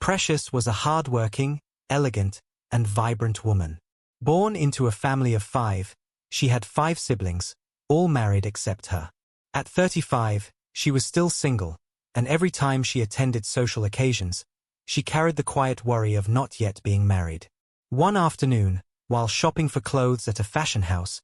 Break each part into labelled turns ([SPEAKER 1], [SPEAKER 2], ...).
[SPEAKER 1] Precious was a hard-working, elegant, and vibrant woman. Born into a family of 5, she had 5 siblings, all married except her. At 35, she was still single, and every time she attended social occasions, she carried the quiet worry of not yet being married. One afternoon, while shopping for clothes at a fashion house,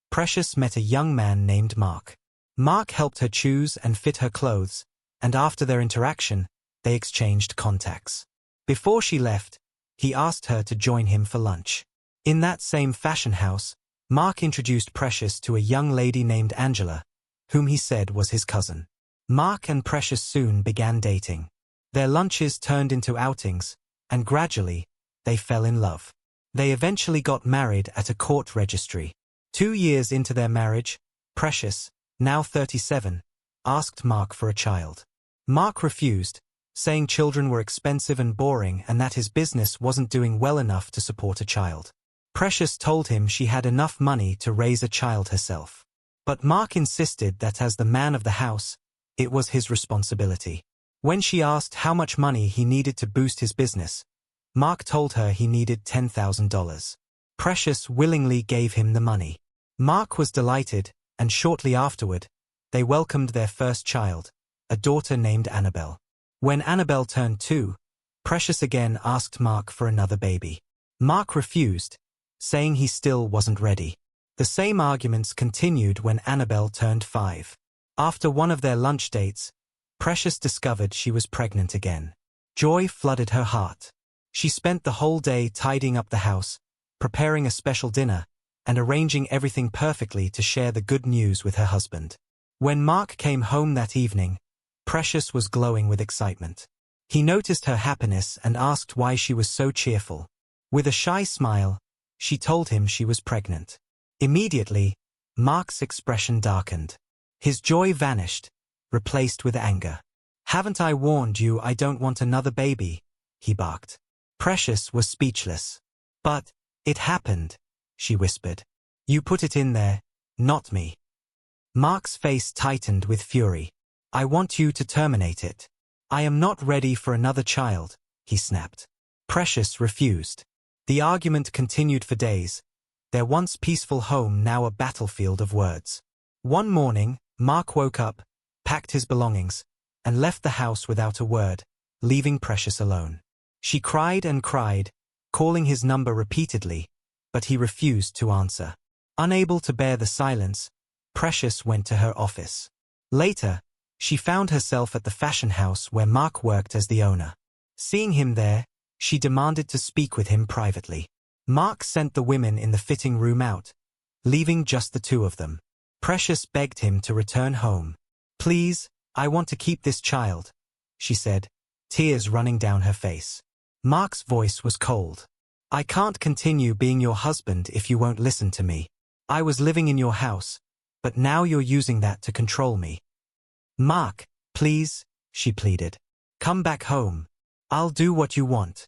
[SPEAKER 1] Precious met a young man named Mark. Mark helped her choose and fit her clothes, and after their interaction, they exchanged contacts. Before she left, he asked her to join him for lunch. In that same fashion house, Mark introduced Precious to a young lady named Angela, whom he said was his cousin. Mark and Precious soon began dating. Their lunches turned into outings, and gradually, they fell in love. They eventually got married at a court registry. 2 years into their marriage, Precious, now 37, asked Mark for a child. Mark refused, saying children were expensive and boring and that his business wasn't doing well enough to support a child. Precious told him she had enough money to raise a child herself. But Mark insisted that as the man of the house, it was his responsibility. When she asked how much money he needed to boost his business, Mark told her he needed $10,000. Precious willingly gave him the money. Mark was delighted, and shortly afterward, they welcomed their first child, a daughter named Annabelle. When Annabelle turned 2, Precious again asked Mark for another baby. Mark refused, saying he still wasn't ready. The same arguments continued when Annabelle turned 5. After one of their lunch dates, Precious discovered she was pregnant again. Joy flooded her heart. She spent the whole day tidying up the house, preparing a special dinner, and arranging everything perfectly to share the good news with her husband. When Mark came home that evening, Precious was glowing with excitement. He noticed her happiness and asked why she was so cheerful. With a shy smile, she told him she was pregnant. Immediately, Mark's expression darkened. His joy vanished, replaced with anger. "Haven't I warned you I don't want another baby?" he barked. Precious was speechless. "But it happened," she whispered. "You put it in there, not me." Mark's face tightened with fury. "I want you to terminate it." "I am not ready for another child," he snapped. Precious refused. The argument continued for days, their once peaceful home now a battlefield of words. One morning, Mark woke up, packed his belongings, and left the house without a word, leaving Precious alone. She cried and cried, calling his number repeatedly, but he refused to answer. Unable to bear the silence, Precious went to her office. Later, she found herself at the fashion house where Mark worked as the owner. Seeing him there, she demanded to speak with him privately. Mark sent the women in the fitting room out, leaving just the 2 of them. Precious begged him to return home. "Please, I want to keep this child," she said, tears running down her face. Mark's voice was cold. "I can't continue being your husband if you won't listen to me. I was living in your house, but now you're using that to control me." "Mark, please," she pleaded. "Come back home. I'll do what you want."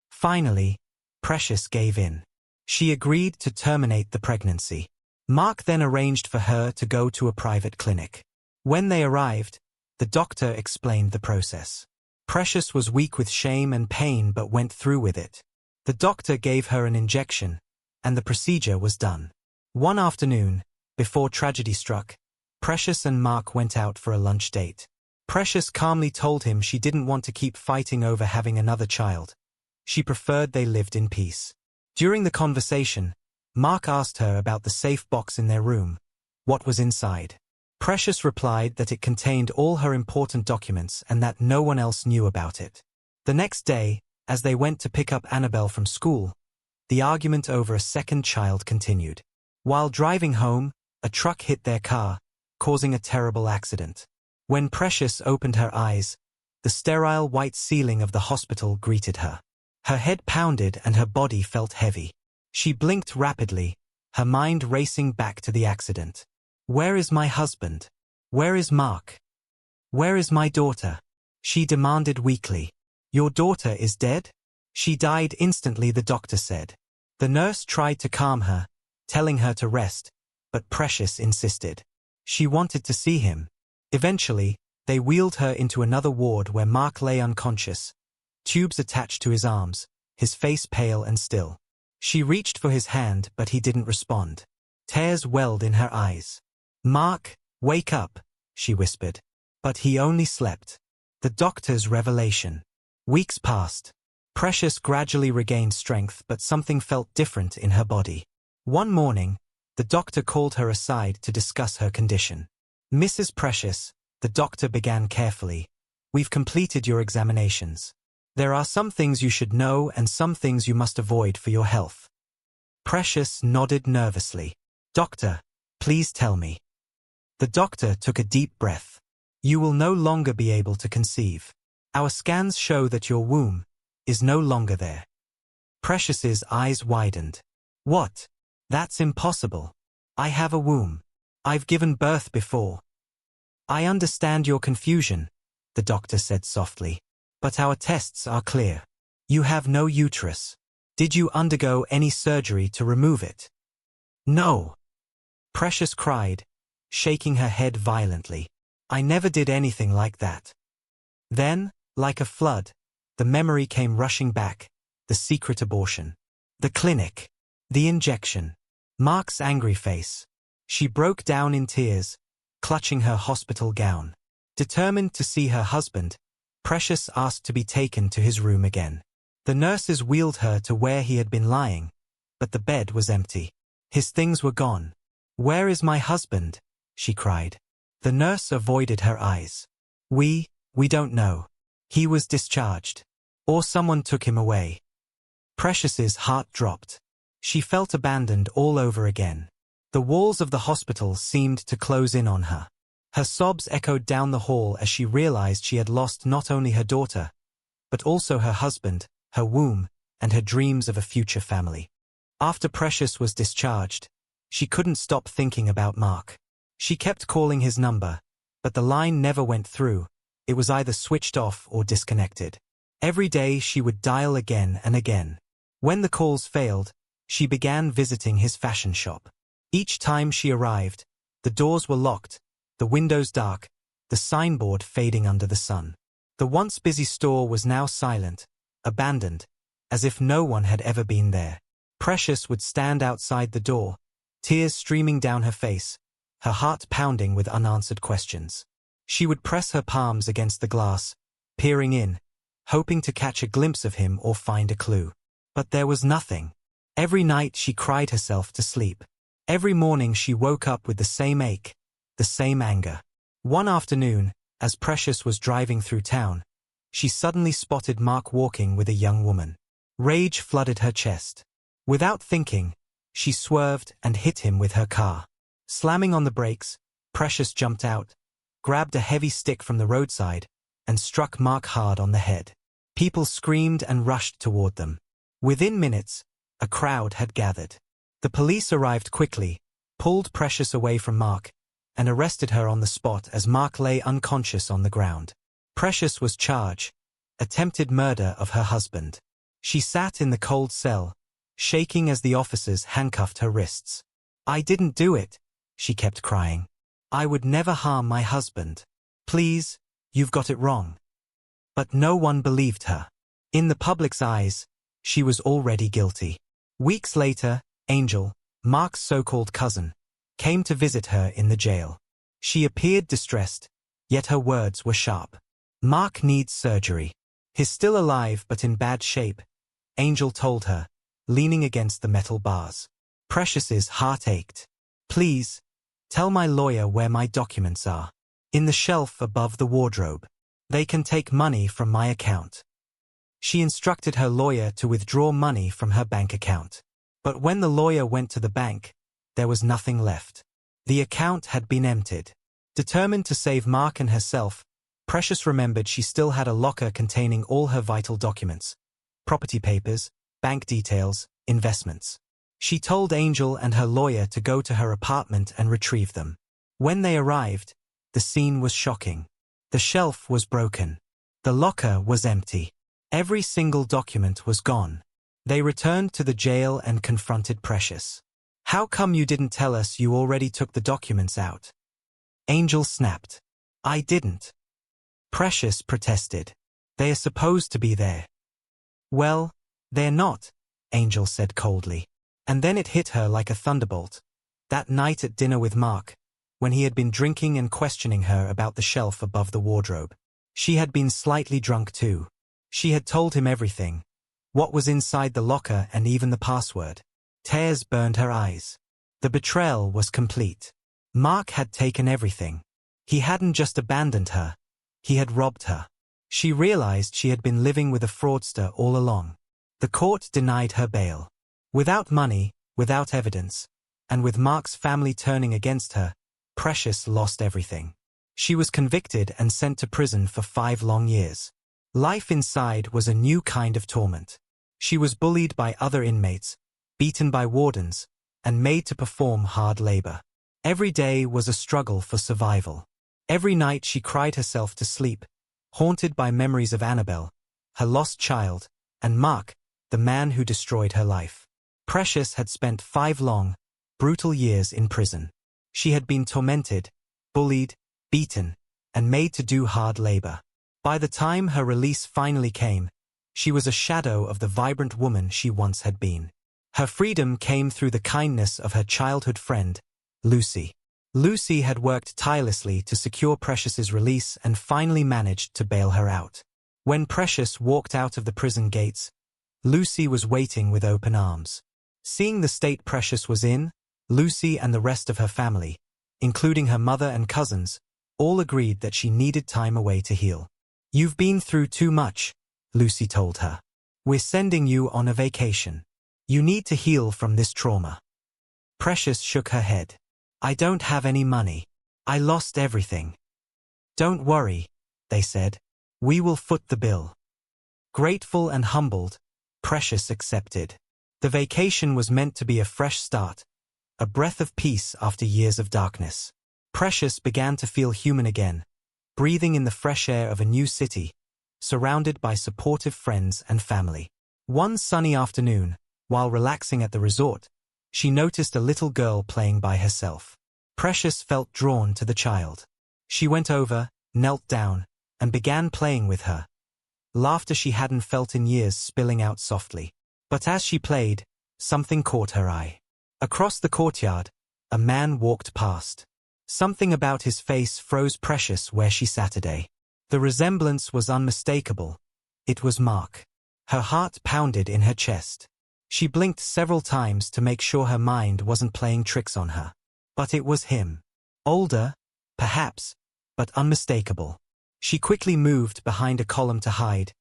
[SPEAKER 1] Finally, Precious gave in. She agreed to terminate the pregnancy. Mark then arranged for her to go to a private clinic. When they arrived, the doctor explained the process. Precious was weak with shame and pain but went through with it. The doctor gave her an injection, and the procedure was done. One afternoon, before tragedy struck, Precious and Mark went out for a lunch date. Precious calmly told him she didn't want to keep fighting over having another child. She preferred they lived in peace. During the conversation, Mark asked her about the safe box in their room, what was inside. Precious replied that it contained all her important documents and that no one else knew about it. The next day, as they went to pick up Annabelle from school, the argument over a second child continued. While driving home, a truck hit their car, causing a terrible accident. When Precious opened her eyes, the sterile white ceiling of the hospital greeted her. Her head pounded and her body felt heavy. She blinked rapidly, her mind racing back to the accident. "Where is my husband? Where is Mark? Where is my daughter?" she demanded weakly. "Your daughter is dead?" "She died instantly," the doctor said. The nurse tried to calm her, telling her to rest, but Precious insisted. She wanted to see him. Eventually, they wheeled her into another ward where Mark lay unconscious, tubes attached to his arms, his face pale and still. She reached for his hand, but he didn't respond. Tears welled in her eyes. "Mark, wake up," she whispered. But he only slept. The doctor's revelation. Weeks passed. Precious gradually regained strength, but something felt different in her body. One morning, the doctor called her aside to discuss her condition. "Mrs. Precious," the doctor began carefully, "we've completed your examinations. There are some things you should know and some things you must avoid for your health." Precious nodded nervously. "Doctor, please tell me." The doctor took a deep breath. "You will no longer be able to conceive. Our scans show that your womb is no longer there." Precious's eyes widened. "What? That's impossible. I have a womb. I've given birth before." "I understand your confusion," the doctor said softly. "But our tests are clear. You have no uterus. Did you undergo any surgery to remove it?" "No," Precious cried, shaking her head violently. "I never did anything like that." Then, like a flood, the memory came rushing back, the secret abortion, the clinic, the injection, Mark's angry face. She broke down in tears, clutching her hospital gown. Determined to see her husband, Precious asked to be taken to his room again. The nurses wheeled her to where he had been lying, but the bed was empty. His things were gone. "Where is my husband?" she cried. The nurse avoided her eyes. We don't know. He was discharged. Or someone took him away." Precious's heart dropped. She felt abandoned all over again. The walls of the hospital seemed to close in on her. Her sobs echoed down the hall as she realized she had lost not only her daughter, but also her husband, her womb, and her dreams of a future family. After Precious was discharged, she couldn't stop thinking about Mark. She kept calling his number, but the line never went through. It was either switched off or disconnected. Every day she would dial again and again. When the calls failed, she began visiting his fashion shop. Each time she arrived, the doors were locked, the windows dark, the signboard fading under the sun. The once busy store was now silent, abandoned, as if no one had ever been there. Precious would stand outside the door, tears streaming down her face, her heart pounding with unanswered questions. She would press her palms against the glass, peering in, hoping to catch a glimpse of him or find a clue. But there was nothing. Every night she cried herself to sleep. Every morning she woke up with the same ache, the same anger. One afternoon, as Precious was driving through town, she suddenly spotted Mark walking with a young woman. Rage flooded her chest. Without thinking, she swerved and hit him with her car. Slamming on the brakes, Precious jumped out, grabbed a heavy stick from the roadside, and struck Mark hard on the head. People screamed and rushed toward them. Within minutes, a crowd had gathered. The police arrived quickly, pulled Precious away from Mark, and arrested her on the spot as Mark lay unconscious on the ground. Precious was charged, attempted murder of her husband. She sat in the cold cell, shaking as the officers handcuffed her wrists. "I didn't do it," she kept crying. "I would never harm my husband. Please, you've got it wrong." But no one believed her. In the public's eyes, she was already guilty. Weeks later, Angel, Mark's so-called cousin, came to visit her in the jail. She appeared distressed, yet her words were sharp. "Mark needs surgery. He's still alive but in bad shape," Angel told her, leaning against the metal bars. Precious's heart ached. "Please, tell my lawyer where my documents are." "In the shelf above the wardrobe. They can take money from my account." She instructed her lawyer to withdraw money from her bank account. But when the lawyer went to the bank, there was nothing left. The account had been emptied. Determined to save Mark and herself, Precious remembered she still had a locker containing all her vital documents: property papers, bank details, investments. She told Angel and her lawyer to go to her apartment and retrieve them. When they arrived, the scene was shocking. The shelf was broken. The locker was empty. Every single document was gone. They returned to the jail and confronted Precious. "How come you didn't tell us you already took the documents out?" Angel snapped. "I didn't." Precious protested. "They are supposed to be there. Well, they're not, Angel said coldly. And then it hit her like a thunderbolt. That night at dinner with Mark, when he had been drinking and questioning her about the shelf above the wardrobe. She had been slightly drunk too. She had told him everything. What was inside the locker and even the password. Tears burned her eyes. The betrayal was complete. Mark had taken everything. He hadn't just abandoned her. He had robbed her. She realized she had been living with a fraudster all along. The court denied her bail. Without money, without evidence, and with Mark's family turning against her, Precious lost everything. She was convicted and sent to prison for 5 long years. Life inside was a new kind of torment. She was bullied by other inmates, beaten by wardens, and made to perform hard labor. Every day was a struggle for survival. Every night she cried herself to sleep, haunted by memories of Annabelle, her lost child, and Mark, the man who destroyed her life. Precious had spent 5 long, brutal years in prison. She had been tormented, bullied, beaten, and made to do hard labor. By the time her release finally came, she was a shadow of the vibrant woman she once had been. Her freedom came through the kindness of her childhood friend, Lucy. Lucy had worked tirelessly to secure Precious's release and finally managed to bail her out. When Precious walked out of the prison gates, Lucy was waiting with open arms. Seeing the state Precious was in, Lucy and the rest of her family, including her mother and cousins, all agreed that she needed time away to heal. "You've been through too much," Lucy told her. "We're sending you on a vacation. You need to heal from this trauma." Precious shook her head. "I don't have any money. I lost everything." "Don't worry," they said. "We will foot the bill." Grateful and humbled, Precious accepted. The vacation was meant to be a fresh start, a breath of peace after years of darkness. Precious began to feel human again, breathing in the fresh air of a new city, surrounded by supportive friends and family. One sunny afternoon, while relaxing at the resort, she noticed a little girl playing by herself. Precious felt drawn to the child. She went over, knelt down, and began playing with her. Laughter she hadn't felt in years spilling out softly. But as she played, something caught her eye. Across the courtyard, a man walked past. Something about his face froze Precious where she sat today. The resemblance was unmistakable. It was Mark. Her heart pounded in her chest. She blinked several times to make sure her mind wasn't playing tricks on her. But it was him. Older, perhaps, but unmistakable. She quickly moved behind a column to hide,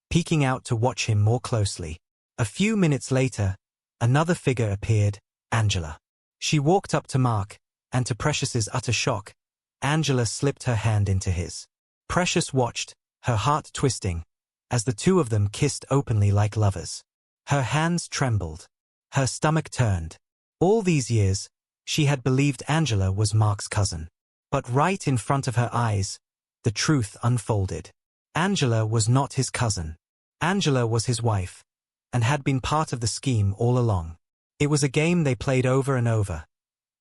[SPEAKER 1] peeking out to watch him more closely. A few minutes later, another figure appeared, Angela. She walked up to Mark, and to Precious's utter shock, Angela slipped her hand into his. Precious watched, her heart twisting, as the two of them kissed openly like lovers. Her hands trembled. Her stomach turned. All these years, she had believed Angela was Mark's cousin. But right in front of her eyes, the truth unfolded. Angela was not his cousin. Angela was his wife, and had been part of the scheme all along. It was a game they played over and over.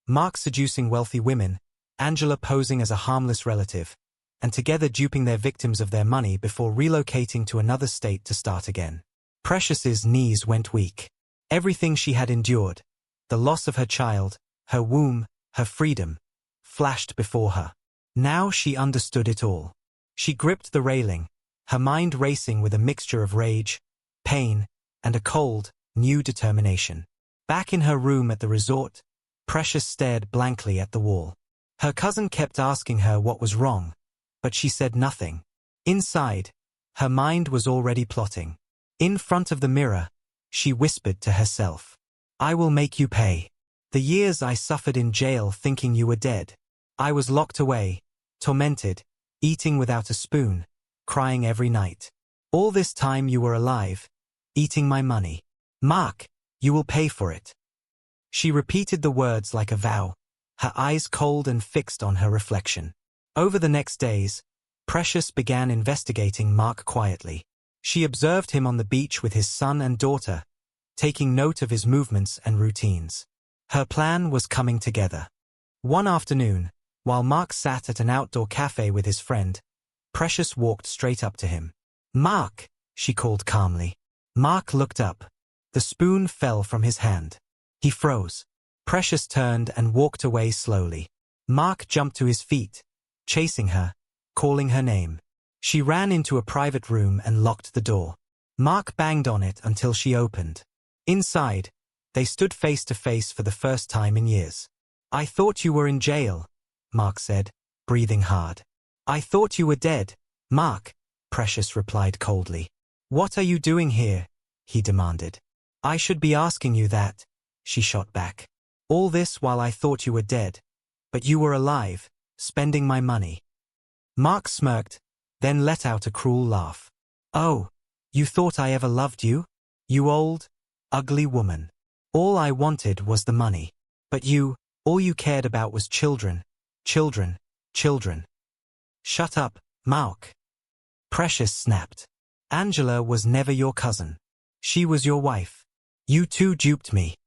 [SPEAKER 1] Mark seducing wealthy women, Angela posing as a harmless relative, and together duping their victims of their money before relocating to another state to start again. Precious's knees went weak. Everything she had endured, the loss of her child, her womb, her freedom, flashed before her. Now she understood it all. She gripped the railing, her mind racing with a mixture of rage, pain, and a cold, new determination. Back in her room at the resort, Precious stared blankly at the wall. Her cousin kept asking her what was wrong, but she said nothing. Inside, her mind was already plotting. In front of the mirror, she whispered to herself, "I will make you pay. The years I suffered in jail thinking you were dead. I was locked away, tormented, eating without a spoon, crying every night. All this time you were alive, eating my money. Mark, you will pay for it." She repeated the words like a vow, her eyes cold and fixed on her reflection. Over the next days, Precious began investigating Mark quietly. She observed him on the beach with his son and daughter, taking note of his movements and routines. Her plan was coming together. One afternoon, while Mark sat at an outdoor cafe with his friend, Precious walked straight up to him. "Mark," she called calmly. Mark looked up. The spoon fell from his hand. He froze. Precious turned and walked away slowly. Mark jumped to his feet, chasing her, calling her name. She ran into a private room and locked the door. Mark banged on it until she opened. Inside, they stood face to face for the first time in years. "I thought you were in jail," Mark said, breathing hard. "I thought you were dead, Mark," Precious replied coldly. "What are you doing here?" he demanded. "I should be asking you that," she shot back. "All this while I thought you were dead. But you were alive, spending my money." Mark smirked, then let out a cruel laugh. "Oh, you thought I ever loved you? You old, ugly woman. All I wanted was the money. But all you cared about was children, children, children." "Shut up, Mark." Precious snapped. "Angela was never your cousin. She was your wife. You two duped me."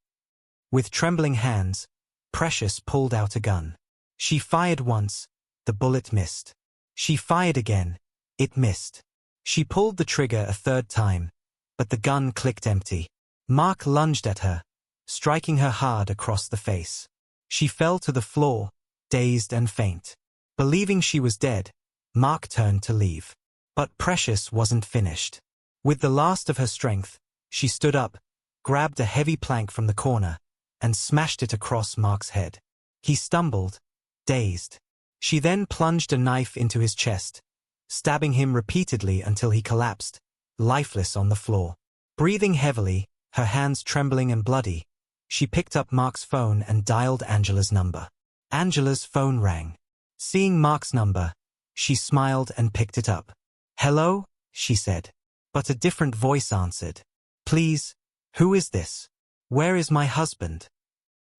[SPEAKER 1] With trembling hands, Precious pulled out a gun. She fired once, the bullet missed. She fired again, it missed. She pulled the trigger a third time, but the gun clicked empty. Mark lunged at her, striking her hard across the face. She fell to the floor, dazed and faint. Believing she was dead, Mark turned to leave. But Precious wasn't finished. With the last of her strength, she stood up, grabbed a heavy plank from the corner, and smashed it across Mark's head. He stumbled, dazed. She then plunged a knife into his chest, stabbing him repeatedly until he collapsed, lifeless on the floor. Breathing heavily, her hands trembling and bloody, she picked up Mark's phone and dialed Angela's number. Angela's phone rang. Seeing Mark's number, she smiled and picked it up. "Hello?" she said. But a different voice answered. "Please, who is this? Where is my husband?"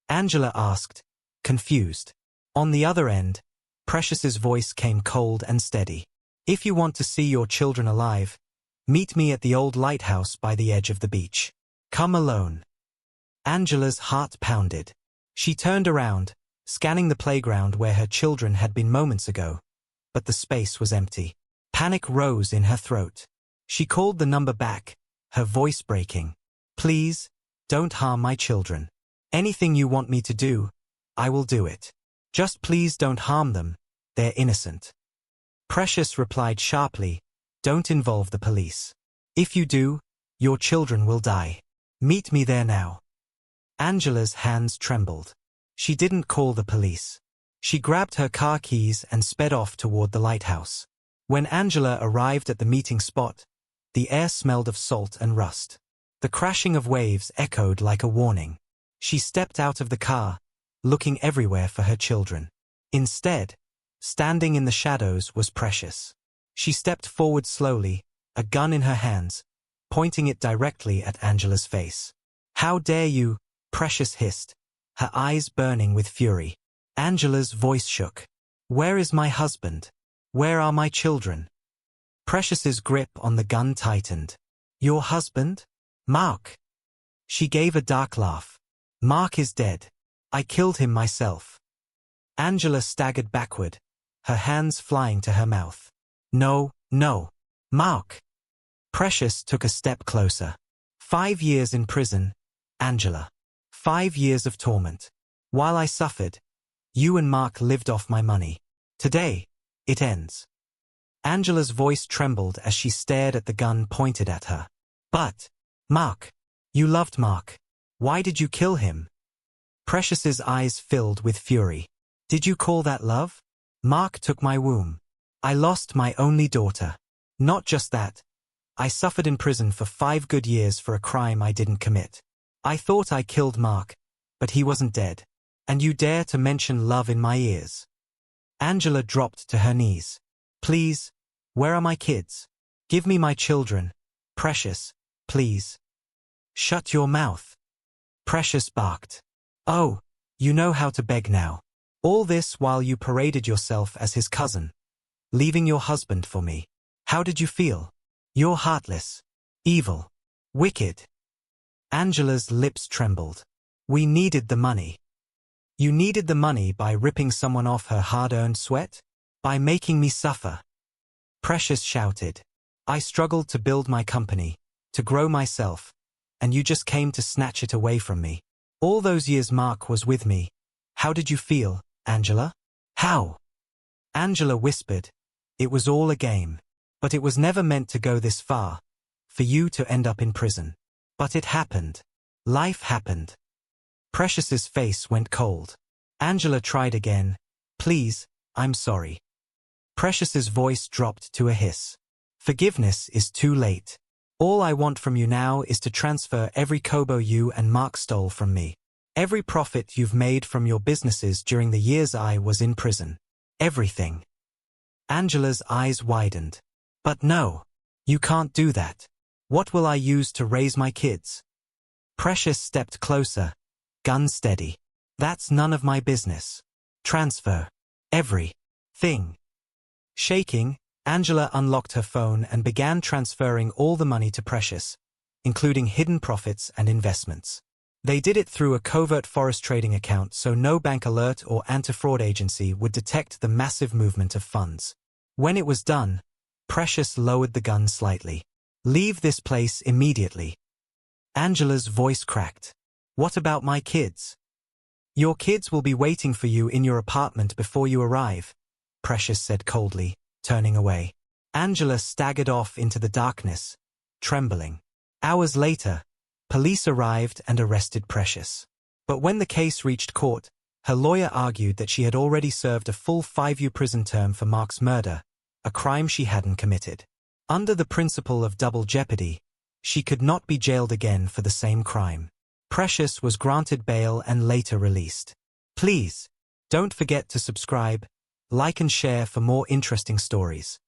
[SPEAKER 1] Angela asked, confused. On the other end, Precious's voice came cold and steady. "If you want to see your children alive, meet me at the old lighthouse by the edge of the beach. Come alone." Angela's heart pounded. She turned around, scanning the playground where her children had been moments ago, but the space was empty. Panic rose in her throat. She called the number back, her voice breaking. "Please, don't harm my children. Anything you want me to do, I will do it. Just please don't harm them, they're innocent." Precious replied sharply, "Don't involve the police. If you do, your children will die. Meet me there now." Angela's hands trembled. She didn't call the police. She grabbed her car keys and sped off toward the lighthouse. When Angela arrived at the meeting spot, the air smelled of salt and rust. The crashing of waves echoed like a warning. She stepped out of the car, looking everywhere for her children. Instead, standing in the shadows was Precious. She stepped forward slowly, a gun in her hands, pointing it directly at Angela's face. "How dare you?" Precious hissed, her eyes burning with fury. Angela's voice shook. "Where is my husband? Where are my children?" Precious's grip on the gun tightened. "Your husband? Mark." She gave a dark laugh. "Mark is dead. I killed him myself." Angela staggered backward, her hands flying to her mouth. "No, no, Mark." Precious took a step closer. 5 years in prison, Angela. 5 years of torment. While I suffered, you and Mark lived off my money. Today, it ends. Angela's voice trembled as she stared at the gun pointed at her. "But, Mark, you loved Mark. Why did you kill him?" Precious's eyes filled with fury. "Did you call that love? Mark took my womb. I lost my only daughter. Not just that. I suffered in prison for 5 good years for a crime I didn't commit. I thought I killed Mark, but he wasn't dead. And you dare to mention love in my ears." Angela dropped to her knees. "Please, where are my kids? Give me my children. Precious, please." "Shut your mouth." Precious barked. "Oh, you know how to beg now. All this while you paraded yourself as his cousin, leaving your husband for me. How did you feel? You're heartless, evil, wicked." Angela's lips trembled. "We needed the money." "You needed the money by ripping someone off her hard-earned sweat? By making me suffer?" Precious shouted. "I struggled to build my company, to grow myself, and you just came to snatch it away from me. All those years Mark was with me. How did you feel, Angela? How? Angela whispered. It was all a game. But it was never meant to go this far, for you to end up in prison. But it happened. Life happened. Precious's face went cold. Angela tried again. Please, I'm sorry. Precious's voice dropped to a hiss. Forgiveness is too late. All I want from you now is to transfer every kobo you and Mark stole from me. Every profit you've made from your businesses during the years I was in prison. Everything. Angela's eyes widened. But no. You can't do that. What will I use to raise my kids? Precious stepped closer, gun steady. That's none of my business. Transfer. Everything. Shaking, Angela unlocked her phone and began transferring all the money to Precious, including hidden profits and investments. They did it through a covert forest trading account so no bank alert or anti-fraud agency would detect the massive movement of funds. When it was done, Precious lowered the gun slightly. Leave this place immediately. Angela's voice cracked. What about my kids? Your kids will be waiting for you in your apartment before you arrive, Precious said coldly, turning away. Angela staggered off into the darkness, trembling. Hours later, police arrived and arrested Precious. But when the case reached court, her lawyer argued that she had already served a full 5-year prison term for Mark's murder, a crime she hadn't committed. Under the principle of double jeopardy, she could not be jailed again for the same crime. Precious was granted bail and later released. Please, don't forget to subscribe, like and share for more interesting stories.